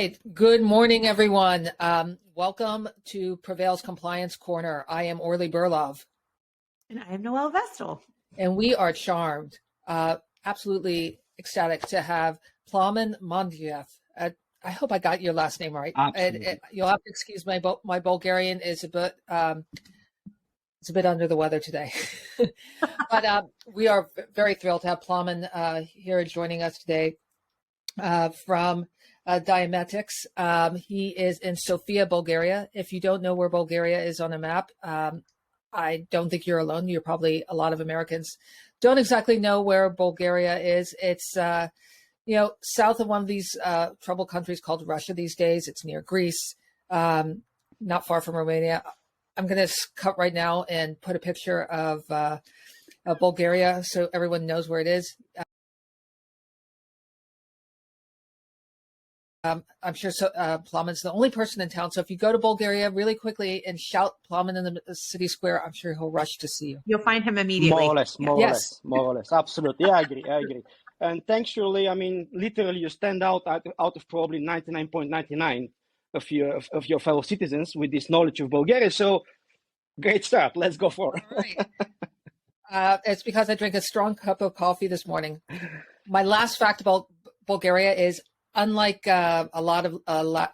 right. Good morning, everyone. Welcome to Prevail's Compliance Corner. I am Orly Burlov. And I am Noel Vestal. And we are charmed, absolutely ecstatic to have Plamen Mandadjiev. I hope I got your last name right. Absolutely. You'll have to excuse my Bulgarian is a bit it's a bit under the weather today. But we are very thrilled to have Plamen here joining us today from Diamatix. He is in Sofia, Bulgaria. If you don't know where Bulgaria is on a map, I don't think you're alone. You're probably a lot of Americans don't exactly know where Bulgaria is. It's south of one of these troubled countries called Russia these days. It's near Greece, not far from Romania. I'm going to cut right now and put a picture of Bulgaria so everyone knows where it is. I'm sure Plamen's the only person in town. So if you go to Bulgaria really quickly and shout Plamen in the city square, I'm sure he'll rush to see you. You'll find him immediately. More or less. Absolutely. Yeah, I agree. And thanks, Shirley. I mean, literally, you stand out of probably 99.99 of your fellow citizens with this knowledge of Bulgaria. So great start. Let's go for it. All right. It's because I drank a strong cup of coffee this morning. My last fact about Bulgaria is, unlike a lot of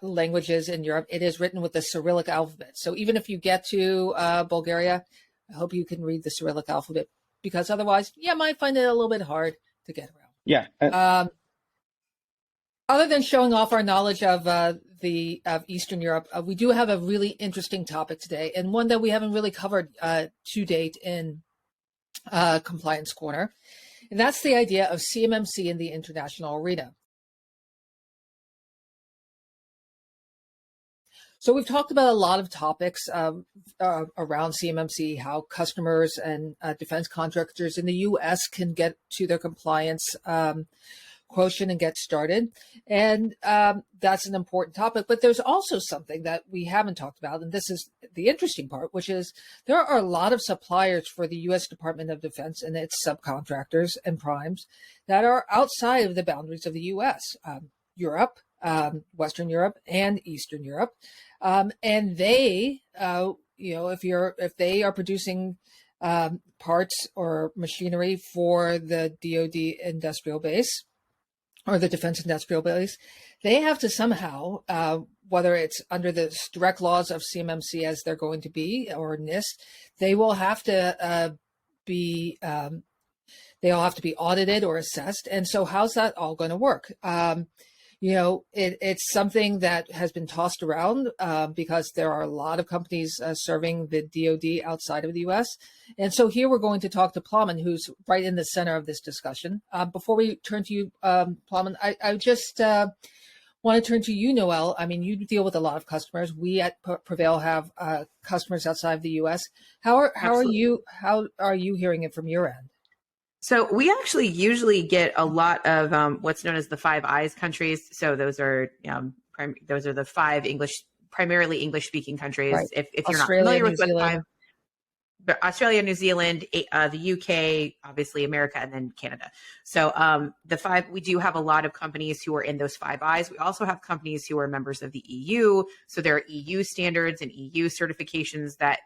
languages in Europe, it is written with the Cyrillic alphabet. So even if you get to Bulgaria, I hope you can read the Cyrillic alphabet, because otherwise, you might find it a little bit hard to get around. Yeah. Other than showing off our knowledge of Eastern Europe, we do have a really interesting topic today, and one that we haven't really covered to date in Compliance Corner, and that's the idea of CMMC in the international arena. So we've talked about a lot of topics around CMMC, how customers and defense contractors in the U.S. can get to their compliance quotient and get started. And that's an important topic. But there's also something that we haven't talked about, and this is the interesting part, which is there are a lot of suppliers for the U.S. Department of Defense and its subcontractors and primes that are outside of the boundaries of the U.S., Europe, Western Europe, and Eastern Europe. And they, if they are producing parts or machinery for the DoD industrial base or the defense industrial base, they have to somehow, whether it's under the direct laws of CMMC as they're going to be, or NIST, they will have to they all have to be audited or assessed. And so how's that all going to work? It's something that has been tossed around because there are a lot of companies serving the DoD outside of the U.S. And so here we're going to talk to Plamen, who's right in the center of this discussion. Before we turn to you, Plamen, I just want to turn to you, Noel. I mean, you deal with a lot of customers. We at Prevail have customers outside of the U.S. How are you hearing it from your end? So we actually usually get a lot of what's known as the Five Eyes countries. So those are the five primarily English speaking countries. Right. If you're not familiar with what five, Australia, New Zealand, the UK, obviously America, and then Canada. So the five, we do have a lot of companies who are in those Five Eyes. We also have companies who are members of the EU. So there are EU standards and EU certifications that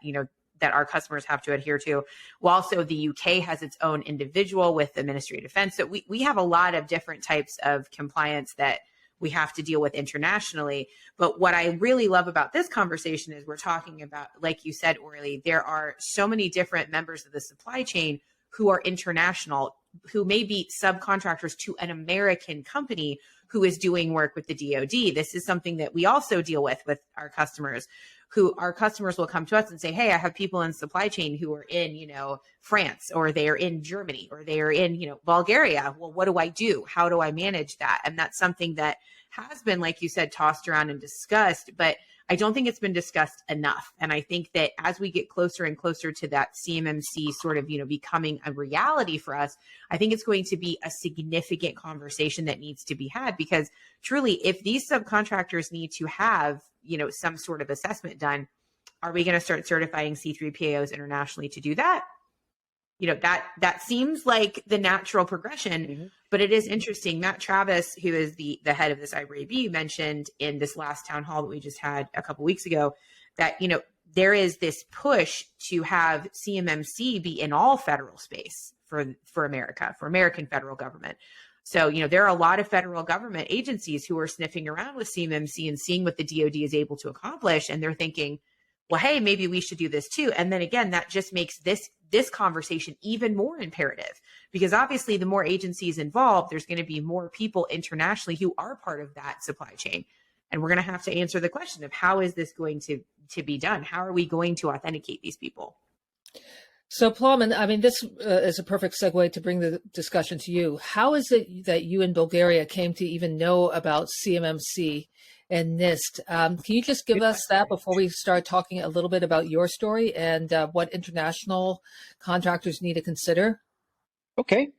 that our customers have to adhere to. Well, also the UK has its own individual with the Ministry of Defense. So we have a lot of different types of compliance that we have to deal with internationally. But what I really love about this conversation is we're talking about, like you said, Orly, there are so many different members of the supply chain who are international, who may be subcontractors to an American company who is doing work with the DoD. This is something that we also deal with our customers. Our customers will come to us and say, hey, I have people in supply chain who are in, France, or they are in Germany, or they are in, Bulgaria. Well, what do I do? How do I manage that? And that's something that has been, like you said, tossed around and discussed, but I don't think it's been discussed enough. And I think that as we get closer and closer to that CMMC sort of, becoming a reality for us, I think it's going to be a significant conversation that needs to be had, because truly, if these subcontractors need to have, some sort of assessment done, are we going to start certifying C3PAOs internationally to do that? that seems like the natural progression, but it is interesting. Matt Travis, who is the head of this IRAB, mentioned in this last town hall that we just had a couple weeks ago that, there is this push to have CMMC be in all federal space for America, for American federal government. So, there are a lot of federal government agencies who are sniffing around with CMMC and seeing what the DoD is able to accomplish. And they're thinking, well, hey, maybe we should do this too. And then again, that just makes this conversation even more imperative, because obviously the more agencies involved, there's going to be more people internationally who are part of that supply chain. And we're going to have to answer the question of how is this going to be done? How are we going to authenticate these people? So Plamen, I mean, this is a perfect segue to bring the discussion to you. How is it that you in Bulgaria came to even know about CMMC and NIST? Can you just give us that before we start talking a little bit about your story and what international contractors need to consider? Okay.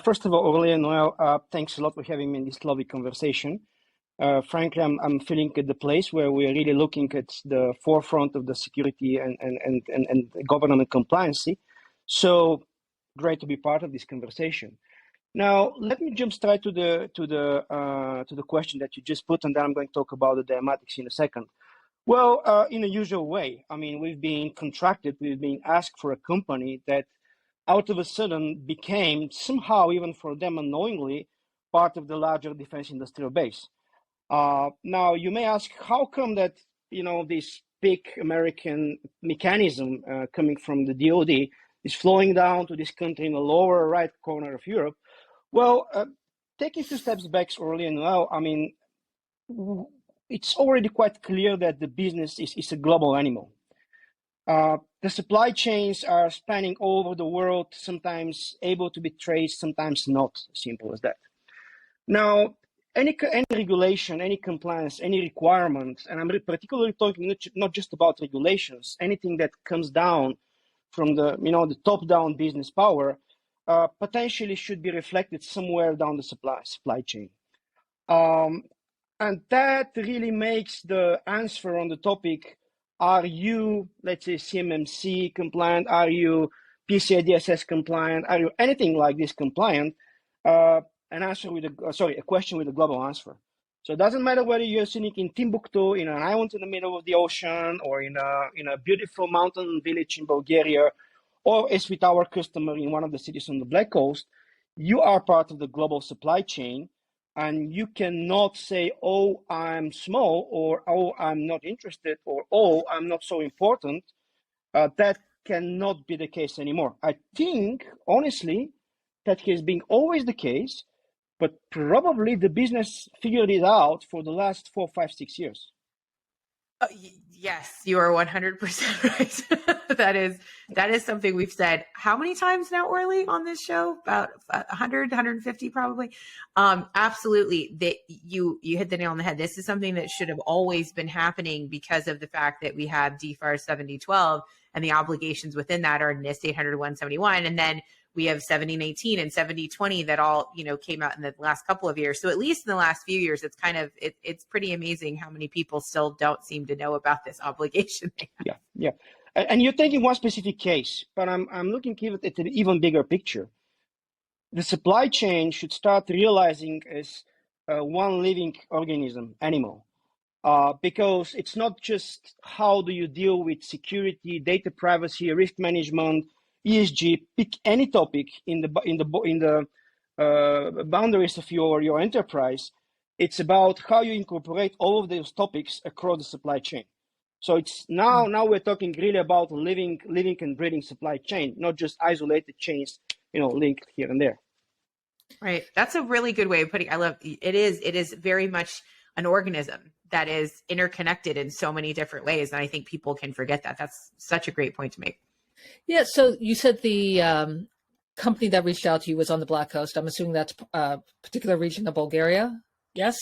First of all, Aurelia and Noel, thanks a lot for having me in this lovely conversation. Frankly, I'm feeling at the place where we're really looking at the forefront of the security and government compliancy. So great to be part of this conversation. Now, let me jump straight to the question that you just put, and then I'm going to talk about the Diamatix in a second. Well, in a usual way, I mean, we've been asked for a company that out of a sudden became somehow, even for them unknowingly, part of the larger defense industrial base. Now, you may ask, how come that, this big American mechanism coming from the DoD is flowing down to this country in the lower right corner of Europe? Well, taking 2 steps back early and now, I mean, it's already quite clear that the business is a global animal. The supply chains are spanning all over the world, sometimes able to be traced, sometimes not. Simple as that. Now, any regulation, any compliance, any requirement, and I'm particularly talking not just about regulations, anything that comes down from the top-down business power, potentially should be reflected somewhere down the supply chain. And that really makes the answer on the topic, are you, let's say, CMMC compliant? Are you PCI DSS compliant? Are you anything like this compliant? A question with a global answer. So it doesn't matter whether you're sitting in Timbuktu, in an island in the middle of the ocean, or in a beautiful mountain village in Bulgaria, or as with our customer in one of the cities on the Black Coast, you are part of the global supply chain, and you cannot say, oh, I'm small, or oh, I'm not interested, or oh, I'm not so important. That cannot be the case anymore. I think, honestly, that has been always the case, but probably the business figured it out for the last 4, 5, 6 years. Yes, you are 100% right. that is something we've said how many times now, Orly, on this show? About 100, 150 probably. Absolutely. That you hit the nail on the head. This is something that should have always been happening because of the fact that we have DFAR 7012 and the obligations within that are NIST 800-171, and then we have 7018 and 7020 that all, came out in the last couple of years. So at least in the last few years, it's it's pretty amazing how many people still don't seem to know about this obligation. Yeah. And you're taking one specific case, but I'm looking at an even bigger picture. The supply chain should start realizing as one living organism, animal, because it's not just how do you deal with security, data privacy, risk management, ESG, pick any topic in the boundaries of your enterprise. It's about how you incorporate all of those topics across the supply chain. So it's now we're talking really about living and breathing supply chain, not just isolated chains, linked here and there. Right. That's a really good way of putting it. I love it. It is very much an organism that is interconnected in so many different ways. And I think people can forget that. That's such a great point to make. Yeah. So you said the company that reached out to you was on the Black Coast. I'm assuming that's a particular region of Bulgaria. Yes.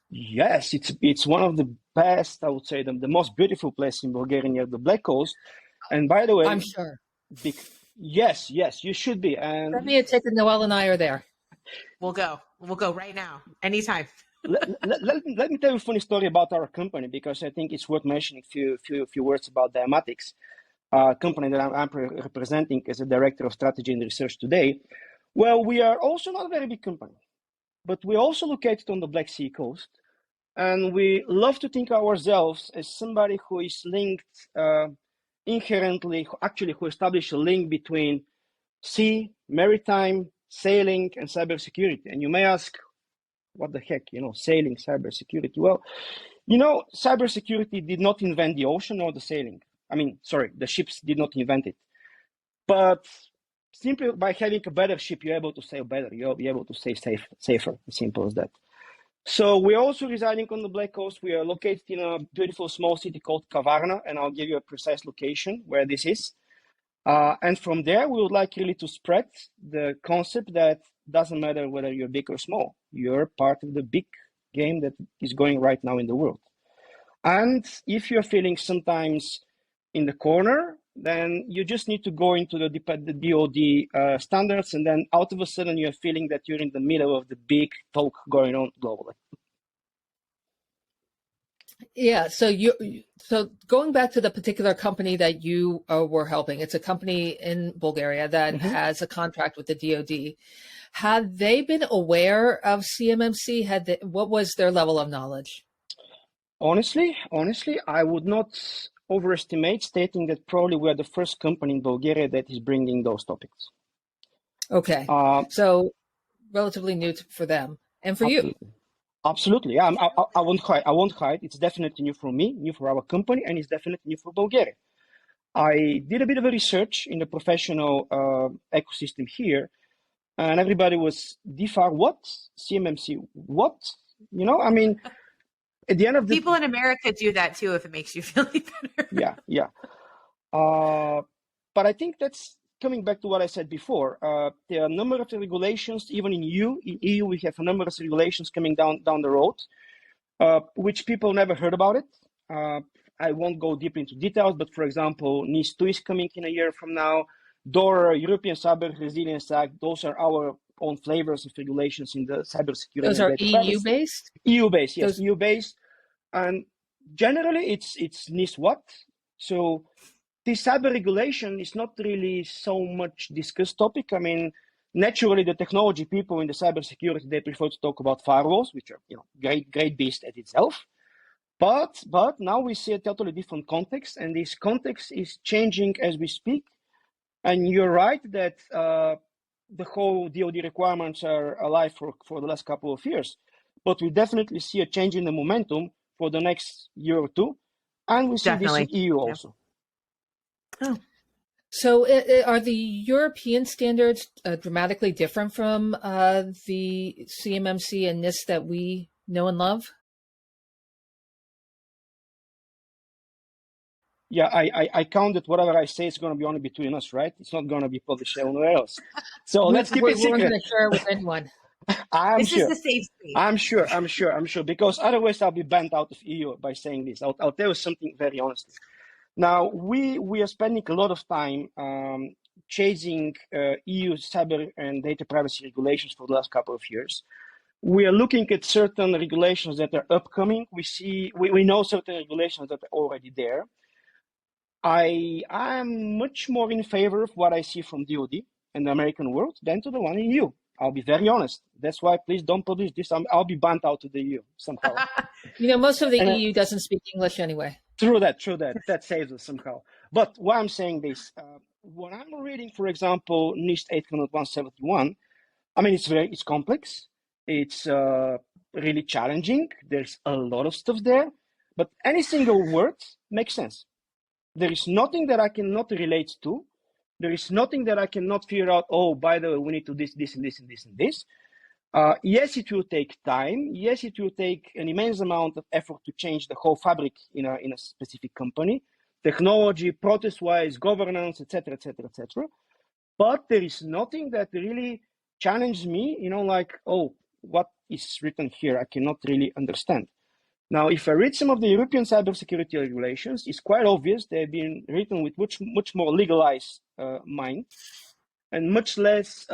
Yes, it's one of the best, I would say, the most beautiful place in Bulgaria near the Black Coast. And by the way, I'm sure. Yes, you should be. And let me take Noel and I are there. We'll go right now, anytime. let me tell you a funny story about our company, because I think it's worth mentioning a few words about Diamatix. company that I'm representing as a director of strategy and research today, well, we are also not a very big company, but we're also located on the Black Sea coast. And we love to think of ourselves as somebody who is linked inherently, actually who established a link between sea, maritime, sailing, and cybersecurity. And you may ask, what the heck, sailing, cybersecurity? Well, cybersecurity did not invent the ocean or the sailing. The ships did not invent it. But simply by having a better ship, you're able to sail better. You'll be able to sail safer, as simple as that. So we're also residing on the Black Coast. We are located in a beautiful small city called Kavarna, and I'll give you a precise location where this is. And from there, we would like really to spread the concept that doesn't matter whether you're big or small. You're part of the big game that is going right now in the world. And if you're feeling sometimes in the corner, then you just need to go into the DoD standards, and then out of a sudden you're feeling that you're in the middle of the big talk going on globally. Yeah. So going back to the particular company that you were helping, it's a company in Bulgaria that has a contract with the DoD. Had they been aware of CMMC? What was their level of knowledge? Honestly, I would not overestimate stating that probably we're the first company in Bulgaria that is bringing those topics. Okay. So relatively new for them and for absolutely. you. Absolutely. Yeah, I won't hide. It's definitely new for me, new for our company, and it's definitely new for Bulgaria. I did a bit of a research in the professional ecosystem here, and everybody was DFAR, what? CMMC, what? At the end of the people in America do that too, if it makes you feel any better. Yeah. But I think that's coming back to what I said before. There are a number of regulations, even in EU. In EU, we have a number of regulations coming down the road, which people never heard about it. I won't go deep into details, but for example, NIST 2 is coming in a year from now. DORA, European Cyber Resilience Act, those are our own flavors of regulations in the cybersecurity. Those are EU-based? EU-based, yes, EU-based. And generally, it's NIST what? So this cyber regulation is not really so much discussed topic. Naturally, the technology people in the cybersecurity, they prefer to talk about firewalls, which are great beast at itself. But now we see a totally different context, and this context is changing as we speak. And you're right that the whole DoD requirements are alive for the last couple of years. But we definitely see a change in the momentum for the next year or two. And we see this in EU also. Oh. So are the European standards dramatically different from the CMMC and NIST that we know and love? Yeah, I count that whatever I say is going to be only between us, right? It's not going to be published anywhere else. So let's keep it secret. We're going to share it with anyone. This is the safe space. I'm sure, because otherwise I'll be banned out of EU by saying this. I'll tell you something very honestly. Now, we are spending a lot of time chasing EU cyber and data privacy regulations for the last couple of years. We are looking at certain regulations that are upcoming. We know certain regulations that are already there. I am much more in favor of what I see from DoD and the American world than to the one in EU. I'll be very honest. That's why please don't publish this. I'll be banned out of the EU somehow. Most of the EU doesn't speak English anyway. True that. That saves us somehow. But why I'm saying this, when I'm reading, for example, NIST 800-171, it's complex. It's really challenging. There's a lot of stuff there, but any single word makes sense. There is nothing that I cannot relate to. There is nothing that I cannot figure out, oh, by the way, we need to do this and this and this and this. Yes, it will take time. Yes, it will take an immense amount of effort to change the whole fabric in a specific company, technology, process-wise, governance, etc., etc., etc. But there is nothing that really challenges me, oh, what is written here? I cannot really understand. Now, if I read some of the European cybersecurity regulations, it's quite obvious they've been written with much more legalized mind and much less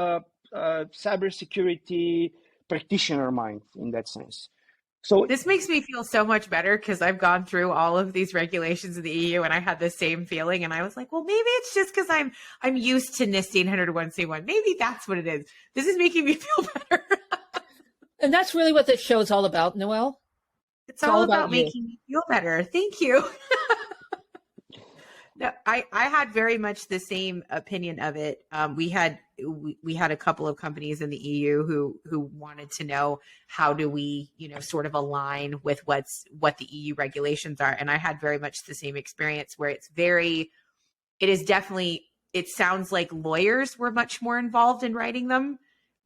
cybersecurity practitioner mind in that sense. So this makes me feel so much better because I've gone through all of these regulations in the EU and I had the same feeling. And I was like, well, maybe it's just because I'm used to NIST 801c1. Maybe that's what it is. This is making me feel better. And that's really what this show is all about, Noel. It's all about making me feel better. Thank you. No, I had very much the same opinion of it. We had a couple of companies in the EU who wanted to know how do we, sort of align with what the EU regulations are. And I had very much the same experience where it sounds like lawyers were much more involved in writing them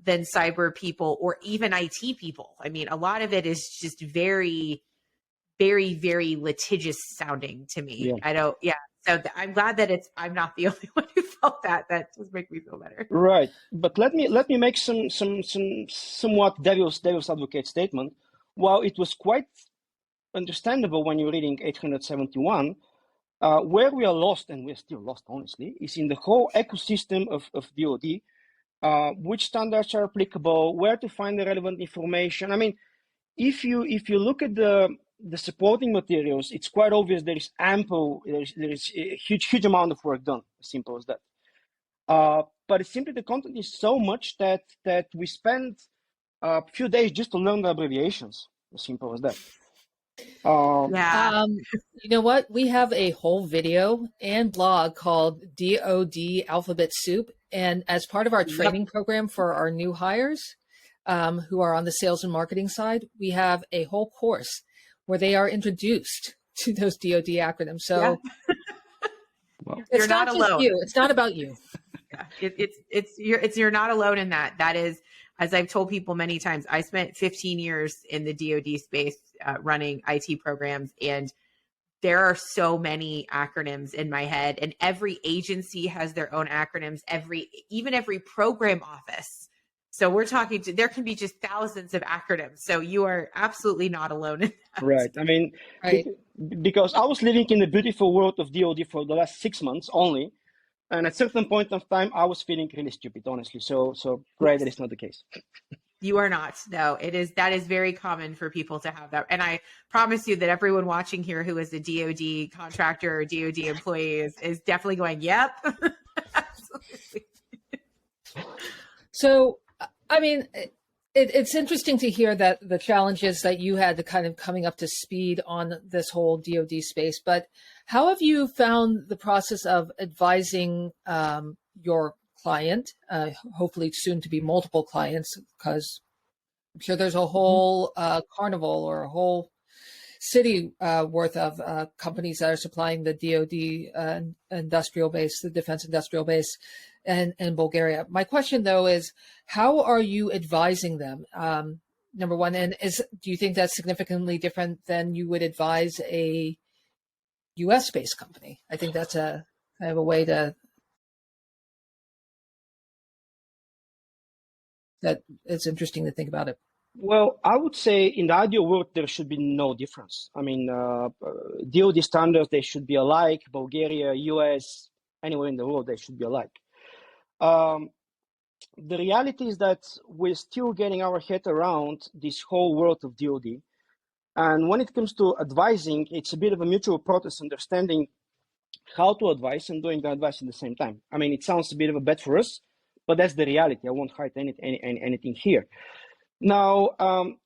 than cyber people or even IT people. I mean, a lot of it is just very, very, very litigious sounding to me. Yeah. So I'm glad that I'm not the only one who felt that. That just makes me feel better. Right, but let me make some somewhat devil's advocate statement. While it was quite understandable when you're reading 871, where we are lost, and we're still lost, honestly, is in the whole ecosystem of DoD. Which standards are applicable? Where to find the relevant information? I mean, if you look at the supporting materials, it's quite obvious there is a huge amount of work done. As simple as that. But it's simply the content is so much that we spend a few days just to learn the abbreviations. As simple as that. You know what? We have a whole video and blog called DoD Alphabet Soup, and as part of our training program for our new hires, who are on the sales and marketing side, we have a whole course where they are introduced to those DoD acronyms. So you're not alone. You. It's not about you. You're not alone in that. That is, as I've told people many times, I spent 15 years in the DoD space running IT programs, and there are so many acronyms in my head, and every agency has their own acronyms, even every program office. So we're talking there can be just thousands of acronyms. So you are absolutely not alone in that. Right. I mean, because I was living in the beautiful world of DoD for the last 6 months only. And at a certain point of time, I was feeling really stupid, honestly. So great that it's not the case. You are not. No, that is very common for people to have that. And I promise you that everyone watching here who is a DoD contractor or DoD employee is definitely going, yep. Absolutely. So, I mean, it's interesting to hear that the challenges that you had to kind of coming up to speed on this whole DoD space, but how have you found the process of advising your client, hopefully soon to be multiple clients, because I'm sure there's a whole carnival or a whole city worth of companies that are supplying the DoD industrial base, the defense industrial base in Bulgaria. My question, though, is how are you advising them? Number one, and do you think that's significantly different than you would advise a U.S.-based company? I think that's a kind of a way that it's interesting to think about it. Well, I would say in the ideal world, there should be no difference. I mean, DoD standards, they should be alike. Bulgaria, US, anywhere in the world, they should be alike. The reality is that we're still getting our head around this whole world of DoD. And when it comes to advising, it's a bit of a mutual process, understanding how to advise and doing the advice at the same time. I mean, it sounds a bit of a bet for us, but that's the reality. I won't hide anything here. Now,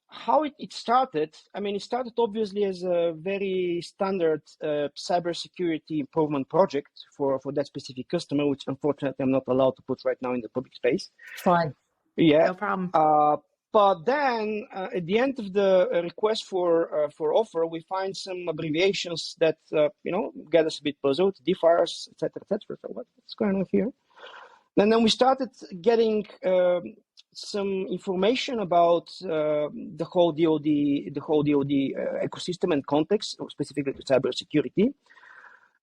how it started, I mean, it started obviously as a very standard cybersecurity improvement project for that specific customer, which unfortunately I'm not allowed to put right now in the public space. Fine. Yeah. No problem. But then at the end of the request for offer, we find some abbreviations that, get us a bit puzzled, DFARS, et cetera, et cetera. So what's going on here? And then we started getting some information about the whole DoD ecosystem and context, specifically to cybersecurity.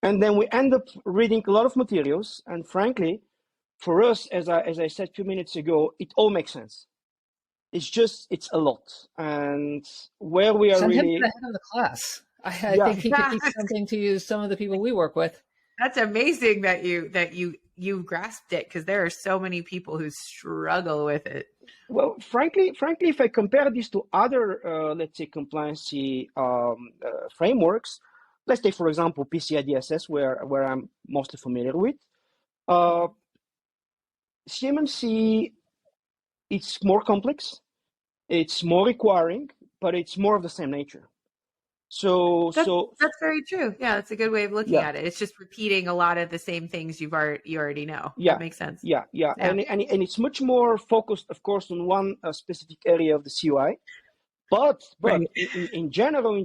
And then we end up reading a lot of materials. And frankly, for us, as I said a few minutes ago, it all makes sense. It's a lot. And where we are Sometimes really the head of the class. I think he could teach something to some of the people we work with. That's amazing that you you've grasped it, because there are so many people who struggle with it. Well, frankly, if I compare this to other, let's say, compliance frameworks, let's take, for example, PCI DSS, where I'm mostly familiar with. CMMC, it's more complex, it's more requiring, but it's more of the same nature. So that's very true. Yeah, that's a good way of looking at it. It's just repeating a lot of the same things you already know. Yeah, that makes sense. Yeah. And it's much more focused, of course, on one specific area of the CUI. But Right. in general,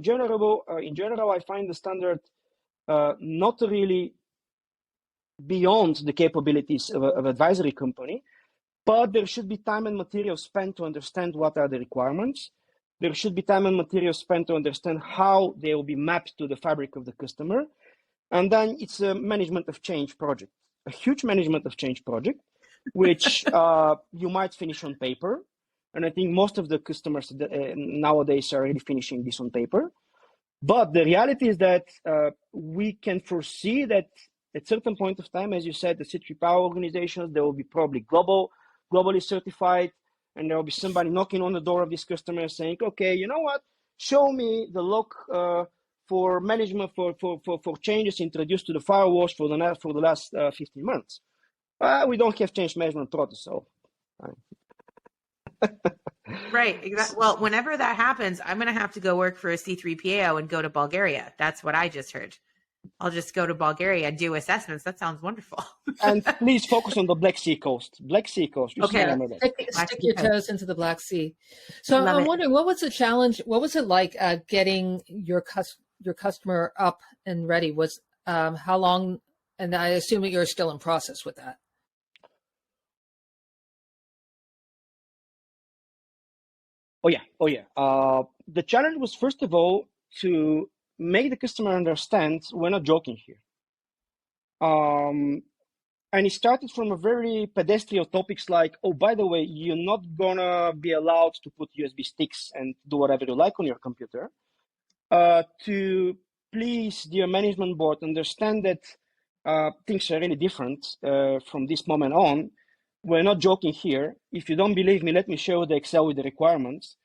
I find the standard not really beyond the capabilities of advisory company, but there should be time and material spent to understand what are the requirements. There should be time and material spent to understand how they will be mapped to the fabric of the customer. And then it's a management of change project, a huge management of change project, which you might finish on paper. And I think most of the customers nowadays are already finishing this on paper. But the reality is that we can foresee that at certain point of time, as you said, the C3 Power organizations, they will be probably globally certified, and there will be somebody knocking on the door of this customer saying, okay, you know what, show me the log for management for changes introduced to the firewalls for the last 15 months. We don't have change management protocol. Right. Exactly. Well, whenever that happens, I'm going to have to go work for a C3PAO and go to Bulgaria. That's what I just heard. I'll just go to Bulgaria and do assessments. That sounds wonderful. And please focus on the Black Sea coast. Black Sea coast. Okay. Stick your toes into the Black Sea. So I'm wondering, what was the challenge? What was it like getting your customer up and ready? Was how long? And I assume that you're still in process with that. Oh yeah. The challenge was, first of all, to make the customer understand we're not joking here. And it started from a very pedestrian topics like, oh, by the way, you're not gonna be allowed to put USB sticks and do whatever you like on your computer. To please, dear management board, understand that things are really different from this moment on. We're not joking here. If you don't believe me, let me show you the Excel with the requirements.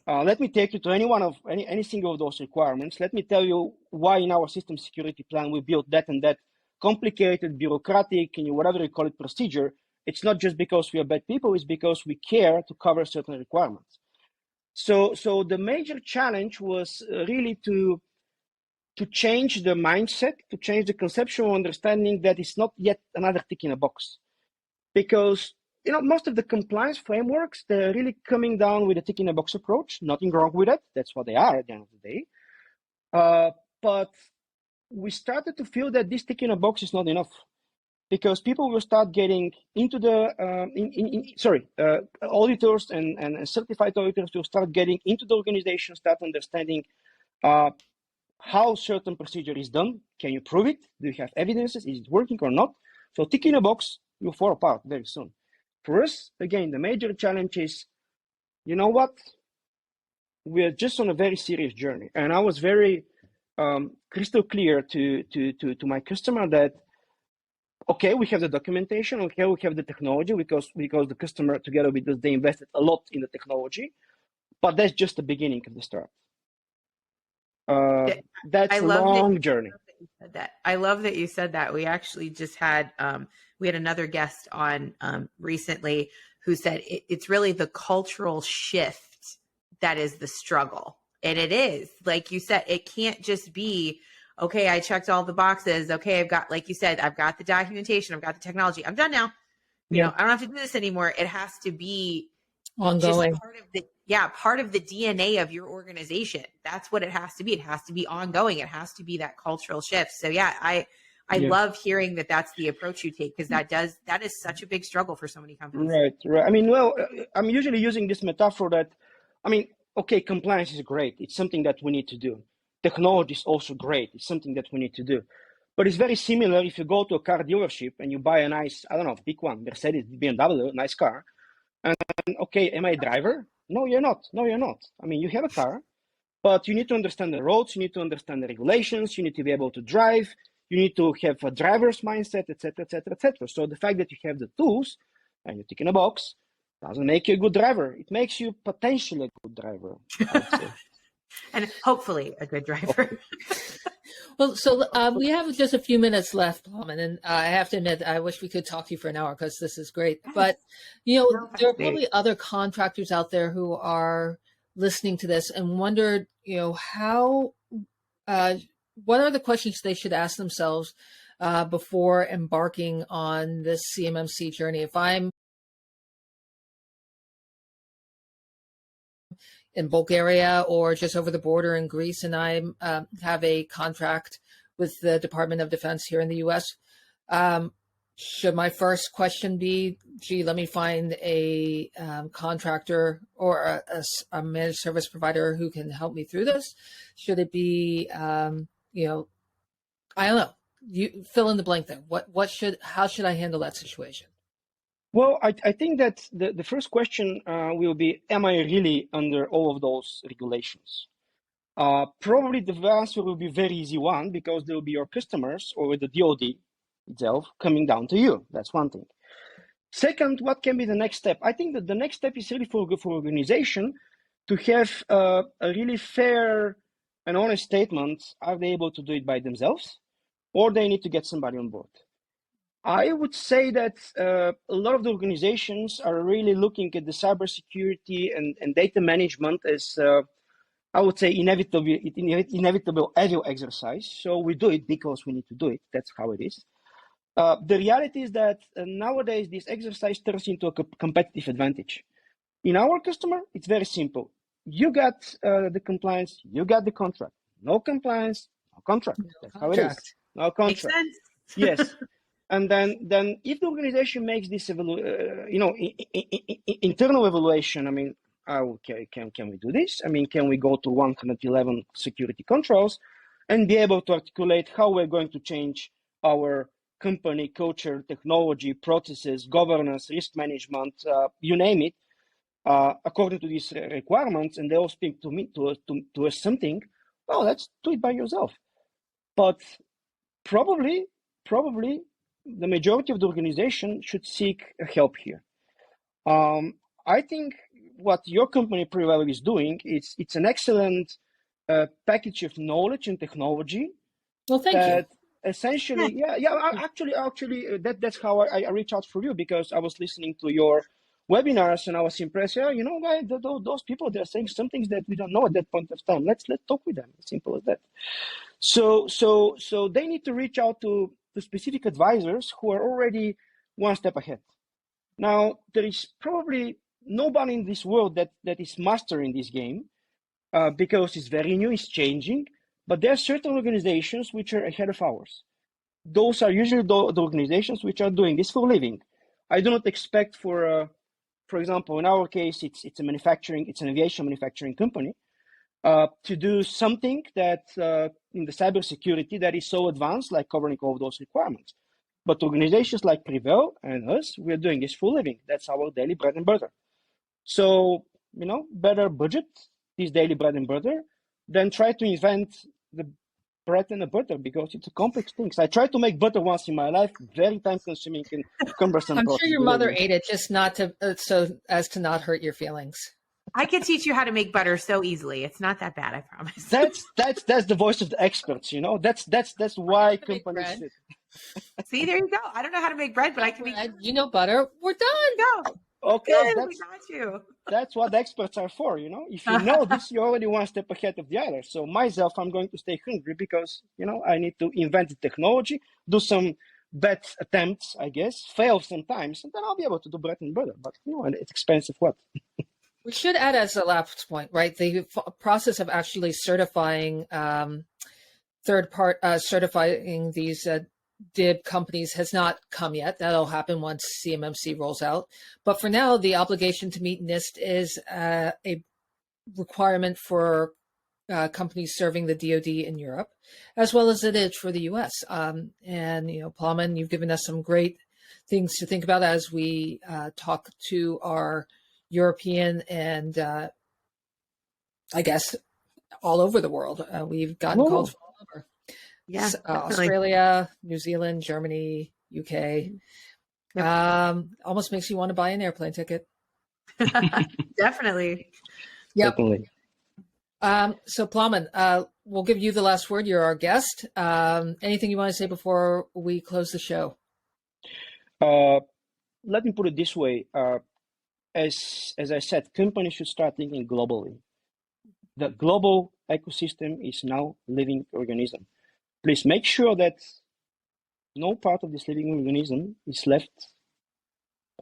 Let me take you to any single of those requirements. Let me tell you why in our system security plan we built that and that complicated, bureaucratic, and whatever you call it, procedure. It's not just because we are bad people, it's because we care to cover certain requirements. So the major challenge was really to change the mindset, to change the conceptual understanding that it's not yet another tick in a box. Because most of the compliance frameworks, they're really coming down with a tick in a box approach. Nothing wrong with it. That's what they are at the end of the day. But we started to feel that this tick in a box is not enough, because people will start getting into the auditors and certified auditors will start getting into the organization, start understanding how certain procedure is done. Can you prove it? Do you have evidences? Is it working or not? So tick in a box will fall apart very soon. For us, again, the major challenge is, you know what? We're just on a very serious journey. And I was very crystal clear to my customer that, okay, we have the documentation, okay, we have the technology, because the customer together with us, they invested a lot in the technology, but that's just the beginning of the start. That's a long journey. I love that you said that. We actually just had we had another guest on recently who said it's really the cultural shift that is the struggle. And it is, like you said, it can't just be, okay, I checked all the boxes. Okay, I've got, like you said, I've got the documentation, I've got the technology, I'm done now. You know, I don't have to do this anymore. It has to be ongoing. Just part of the DNA of your organization. That's what it has to be. It has to be ongoing. It has to be that cultural shift. So yeah, I love hearing that that's the approach you take, because that is such a big struggle for so many companies. Right. I mean, well, I'm usually using this metaphor that, I mean, okay, compliance is great. It's something that we need to do. Technology is also great. It's something that we need to do. But it's very similar if you go to a car dealership and you buy a nice, I don't know, big one, Mercedes, BMW, nice car. And okay, am I a driver? No, you're not. I mean, you have a car, but you need to understand the roads. You need to understand the regulations. You need to be able to drive. You need to have a driver's mindset, etc., etc., etc. So the fact that you have the tools and you're ticking a box doesn't make you a good driver. It makes you potentially a good driver, I would say. And hopefully a good driver. Well, so we have just a few minutes left, Plamen, and I have to admit, I wish we could talk to you for an hour because this is great. But, you know, there are probably other contractors out there who are listening to this and wondered, you know, how, what are the questions they should ask themselves before embarking on this CMMC journey? If I'm in Bulgaria or just over the border in Greece, and I have a contract with the Department of Defense here in the U.S., should my first question be, gee, let me find a contractor or a managed service provider who can help me through this? Should it be, you know, I don't know, you fill in the blank there. How should I handle that situation? Well, I think that the first question will be, am I really under all of those regulations? Probably the answer will be very easy one, because there will be your customers or the DoD itself coming down to you. That's one thing. Second, what can be the next step? I think that the next step is really for organization to have a really fair and honest statement. Are they able to do it by themselves, or they need to get somebody on board? I would say that a lot of the organizations are really looking at the cybersecurity and data management as, I would say, inevitable evil exercise. So we do it because we need to do it. That's how it is. The reality is that nowadays this exercise turns into a competitive advantage. In our customer, it's very simple. You got the compliance, you got the contract. No compliance, no contract. That's how it is. No contract. Makes sense. Yes. And then if the organization makes this internal evaluation, I mean, can we do this? I mean, can we go to 111 security controls and be able to articulate how we're going to change our company culture, technology, processes, governance, risk management, you name it, according to these requirements, and they all speak to us something? Well, let's do it by yourself. But probably the majority of the organization should seek help here. I think what your company pretty well is doing, it's an excellent package of knowledge and technology. Well, thank you. Essentially, actually, that's how I reach out for you, because I was listening to your webinars and I was impressed. Yeah, you know, those people, they're saying some things that we don't know at that point of time. Let's talk with them. Simple as that. So they need to reach out to specific advisors who are already one step ahead. Now, there is probably nobody in this world that is mastering this game, because it's very new, it's changing, but there are certain organizations which are ahead of ours. Those are usually the organizations which are doing this for a living. I do not expect for example, in our case, it's an aviation manufacturing company, to do something that in the cybersecurity that is so advanced, like covering all of those requirements. But organizations like Prevail and us, we're doing this for a living. That's our daily bread and butter. So, you know, better budget this daily bread and butter than try to invent the bread and the butter, because it's a complex thing. So I tried to make butter once in my life, very time consuming and cumbersome. I'm sure your mother ate it just not to, so as to not hurt your feelings. I could teach you how to make butter so easily. It's not that bad, I promise. That's the voice of the experts, you know. That's why companies. See, there you go. I don't know how to make bread, but I can make. You know butter. We're done. Go. Okay, we got you. That's what experts are for, you know. If you know this, you're already one step ahead of the other. So myself, I'm going to stay hungry because, you know, I need to invent the technology, do some bad attempts, I guess, fail sometimes, and then I'll be able to do bread and butter. But, you know, it's expensive. What? We should add as a last point, right? The process of actually certifying certifying these DIB companies has not come yet. That'll happen once CMMC rolls out. But for now, the obligation to meet NIST is a requirement for companies serving the DoD in Europe, as well as it is for the U.S. And, you know, Plamen, you've given us some great things to think about as we talk to our European and I guess all over the world. We've gotten calls from all over. Yeah, Australia, New Zealand, Germany, UK. Yep. Almost makes you want to buy an airplane ticket. Definitely. Yep. Definitely. So Plamen, we'll give you the last word. You're our guest. Anything you want to say before we close the show? Let me put it this way. As I said, companies should start thinking globally. The global ecosystem is now a living organism. Please make sure that no part of this living organism is left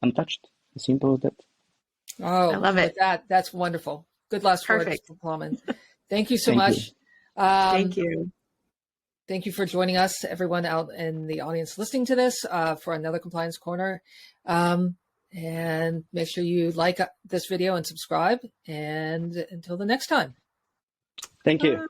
untouched. As simple as that. Oh, I love it. That's wonderful. Good last words, Plamen. Thank you so much. Thank you. Thank you for joining us, everyone out in the audience listening to this for another Compliance Corner. And make sure you like this video and subscribe. And until the next time. Thank you.